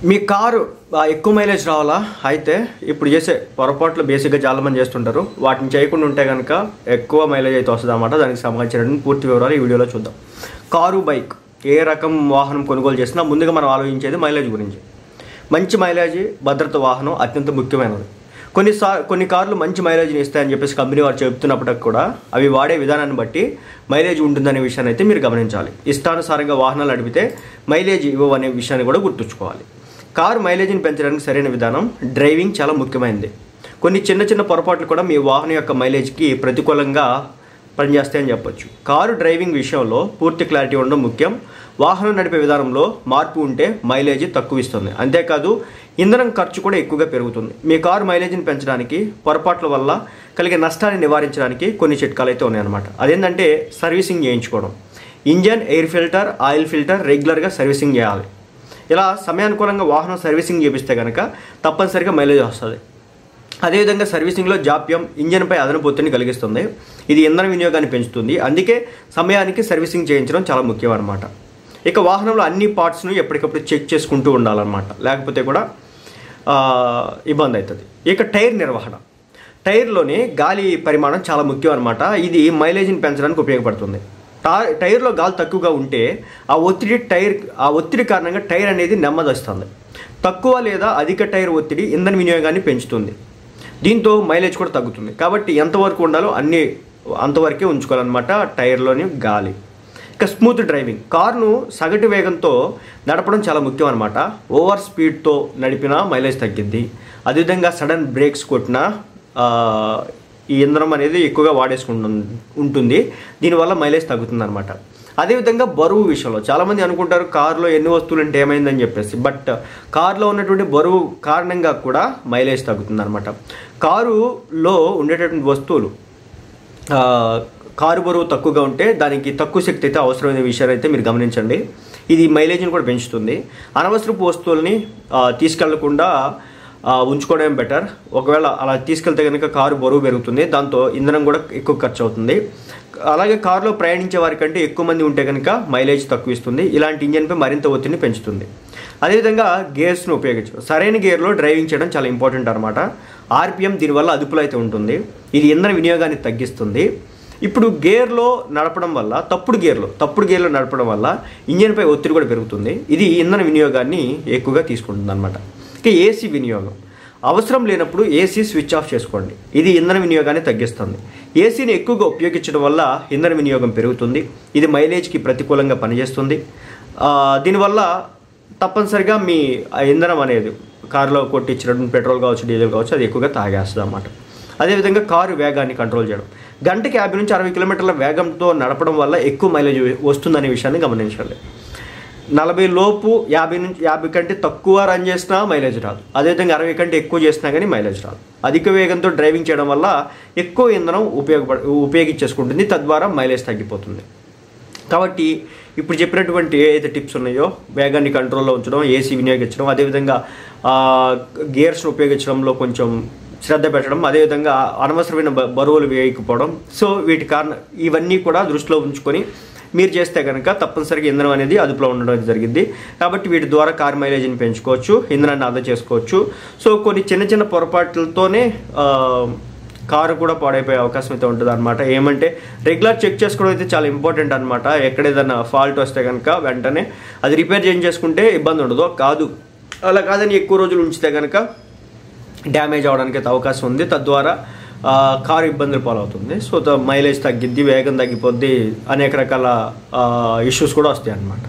మీ car ఎక్కువ mileage రావాలా అయితే ఇప్పుడు చేసే పొరపాట్లు బేసిక్గా చాలా మంది చేస్తుంటారు. వాటిని చేయకుండా ఉంటే కనుక ఎక్కువ మైలేజ్ అయితే వస్తుంది అన్నమాట. దానికి సంబంధించిన పూర్తి వివరాలు ఈ వీడియోలో చూద్దాం. కారు, బైక్ ఏ రకం వాహనం కొనుగోలు చేసినా ముందుగా మనం ఆలోచించేది మైలేజ్ గురించి. మంచి మైలేజ్ భద్రత వాహనం అత్యంత ముఖ్యమైనది. కొన్ని కార్లు మంచి మైలేజ్ని ఇస్తాయని చెప్పేసి కంపెనీ వారు చెబుతున్నప్పటికి కూడా అవి వాడే విధానాన్ని బట్టి మైలేజ్ ఉంటుందనే విషయాన్ని అయితే మీరు గమనించాలి. ఇష్టానుసారంగా వాహనాలు నడిపితే మైలేజ్ ఇవ్వనే విషయాన్ని కూడా గుర్తుంచుకోవాలి. కారు మైలేజ్ని పెంచడానికి సరైన విధానం డ్రైవింగ్ చాలా ముఖ్యమైనది. కొన్ని చిన్న పొరపాట్లు కూడా మీ వాహనం యొక్క మైలేజ్కి ప్రతికూలంగా పనిచేస్తాయని చెప్పొచ్చు. కారు డ్రైవింగ్ విషయంలో పూర్తి క్లారిటీ ఉండడం ముఖ్యం. వాహనం నడిపే విధానంలో మార్పు ఉంటే మైలేజ్ తక్కువ ఇస్తుంది. అంతేకాదు ఇంధనం ఖర్చు కూడా ఎక్కువగా పెరుగుతుంది. మీ కారు మైలేజ్ని పెంచడానికి పొరపాట్ల వల్ల కలిగే నష్టాన్ని నివారించడానికి కొన్ని చిట్కాలు అయితే ఉన్నాయన్నమాట. అదేంటంటే సర్వీసింగ్ చేయించుకోవడం. Engine, air filter, oil filter రెగ్యులర్గా సర్వీసింగ్ చేయాలి. ఇలా సమయానుకూలంగా వాహనం సర్వీసింగ్ చేపిస్తే కనుక తప్పనిసరిగా మైలేజ్ వస్తుంది. అదేవిధంగా సర్వీసింగ్లో జాప్యం ఇంజన్పై అదనపు ఒత్తిడిని కలిగిస్తుంది. ఇది ఇంధన వినియోగాన్ని పెంచుతుంది. అందుకే సమయానికి సర్వీసింగ్ చేయించడం చాలా ముఖ్యం అన్నమాట. ఇక వాహనంలో అన్ని పార్ట్స్ను ఎప్పటికప్పుడు చెక్ చేసుకుంటూ ఉండాలన్నమాట. లేకపోతే కూడా ఇబ్బంది అవుతుంది. ఇక టైర్ నిర్వహణ. టైర్లోని గాలి పరిమాణం చాలా ముఖ్యం అన్నమాట. ఇది మైలేజ్ని పెంచడానికి ఉపయోగపడుతుంది. టైర్లో గాలి తక్కువగా ఉంటే ఆ ఒత్తిడి కారణంగా టైర్ అనేది నెమ్మదిస్తుంది. తక్కువ లేదా అధిక టైర్ ఒత్తిడి ఇంధన వినియోగాన్ని పెంచుతుంది. దీంతో మైలేజ్ కూడా తగ్గుతుంది. కాబట్టి ఎంతవరకు ఉండాలో అంతవరకే ఉంచుకోవాలన్నమాట టైర్లోని గాలి. ఇక స్మూత్ డ్రైవింగ్. కారును సగటు వేగంతో నడపడం చాలా ముఖ్యం అనమాట. ఓవర్ స్పీడ్తో నడిపినా మైలేజ్ తగ్గిద్ది. అదేవిధంగా సడన్ బ్రేక్స్ కొట్టినా ఈ ఇంధనం అనేది ఎక్కువగా ఉంటుంది. దీనివల్ల మైలేజ్ తగ్గుతుంది అనమాట. అదేవిధంగా బరువు విషయంలో చాలామంది అనుకుంటారు కారులో ఎన్ని వస్తువులు అంటే ఏమైందని చెప్పేసి. బట్ కారులో ఉన్నటువంటి బరువు కారణంగా కూడా మైలేజ్ తగ్గుతుంది అనమాట. కారులో ఉండేటటువంటి వస్తువులు కారు బరువు తక్కువగా ఉంటే దానికి తక్కువ శక్తి అయితే అవసరమైన విషయాన్ని అయితే మీరు గమనించండి. ఇది మైలేజ్ని కూడా పెంచుతుంది. అనవసరపు వస్తువుల్ని తీసుకెళ్లకుండా ఉంచుకోవడం బెటర్. ఒకవేళ అలా తీసుకెళ్తే కనుక కారు బరువు పెరుగుతుంది. దాంతో ఇంధనం కూడా ఎక్కువ ఖర్చు అవుతుంది. అలాగే కారులో ప్రయాణించే వారికంటే ఎక్కువ మంది ఉంటే కనుక మైలేజ్ తక్కువ ఇస్తుంది. ఇలాంటి ఇంజన్పై మరింత ఒత్తిడిని పెంచుతుంది. అదేవిధంగా గేర్స్ను ఉపయోగించడం. సరైన గేర్లో డ్రైవింగ్ చేయడం చాలా ఇంపార్టెంట్ అనమాట. ఆర్పిఎం దీనివల్ల అదుపులో అయితే ఉంటుంది. ఇది ఇంధన వినియోగాన్ని తగ్గిస్తుంది. ఇప్పుడు గేర్లో నడపడం వల్ల తప్పుడు గేర్లో నడపడం వల్ల ఇంజన్పై ఒత్తిడి కూడా పెరుగుతుంది. ఇది ఇంధన వినియోగాన్ని ఎక్కువగా తీసుకుంటుంది అనమాట. ఇక ఏసీ వినియోగం. అవసరం లేనప్పుడు ఏసీ స్విచ్ ఆఫ్ చేసుకోండి. ఇది ఇంధన వినియోగాన్ని తగ్గిస్తుంది. ఏసీని ఎక్కువగా ఉపయోగించడం వల్ల ఇంధన వినియోగం పెరుగుతుంది. ఇది మైలేజ్కి ప్రతికూలంగా పనిచేస్తుంది. దీనివల్ల తప్పనిసరిగా మీ ఇంధనం అనేది కారులో కొట్టించినటువంటి పెట్రోల్ కావచ్చు, డీజిల్ కావచ్చు, అది ఎక్కువగా తాగేస్తుంది అన్నమాట. అదేవిధంగా కారు వేగాన్ని కంట్రోల్ చేయడం. గంటకి 50 నుంచి 60 కిలోమీటర్ల వేగంతో నడపడం వల్ల ఎక్కువ మైలేజ్ వస్తుందనే విషయాన్ని గమనించండి. 40 లోపు 50 కంటే తక్కువ రన్ చేసినా మైలేజ్ రాదు. అదేవిధంగా 60 కంటే ఎక్కువ చేసినా కానీ మైలేజ్ రాదు. అధిక వేగంతో డ్రైవింగ్ చేయడం వల్ల ఎక్కువ ఇంధనం ఉపయోగించేసుకుంటుంది. తద్వారా మైలేజ్ తగ్గిపోతుంది. కాబట్టి ఇప్పుడు చెప్పినటువంటి ఏదైతే టిప్స్ ఉన్నాయో వేగాన్ని కంట్రోల్లో ఉంచడం, ఏసీ వినియోగించడం, అదేవిధంగా గేర్స్ను ఉపయోగించడంలో కొంచెం శ్రద్ధ పెట్టడం, అదేవిధంగా అనవసరమైన బరువులు వేయకపోవడం. సో ఇవన్నీ కూడా దృష్టిలో ఉంచుకొని మీరు చేస్తే కనుక తప్పనిసరిగా ఇంధనం అనేది అదుపులో ఉండడం జరిగింది. కాబట్టి వీటి ద్వారా కారు మైలేజ్ని పెంచుకోవచ్చు, ఇంధనాన్ని ఆదా చేసుకోవచ్చు. సో కొన్ని చిన్న పొరపాట్లతోనే కారు కూడా పాడైపోయే అవకాశం అయితే ఉంటుంది అనమాట. ఏమంటే రెగ్యులర్ చెక్ చేసుకోవడం అయితే చాలా ఇంపార్టెంట్ అనమాట. ఎక్కడ ఏదైనా ఫాల్ట్ వస్తే కనుక వెంటనే అది రిపేర్ చేసుకుంటే ఇబ్బంది ఉండదు. అలా కాదని ఎక్కువ రోజులు ఉంచితే కనుక డ్యామేజ్ అవడానికి అయితే అవకాశం ఉంది. తద్వారా కారు ఇబ్బందులు పాలవుతుంది. సో మైలేజ్ తగ్గిద్ది, వేగం తగ్గిపోద్ది, అనేక రకాల ఇష్యూస్ కూడా వస్తాయి అన్నమాట.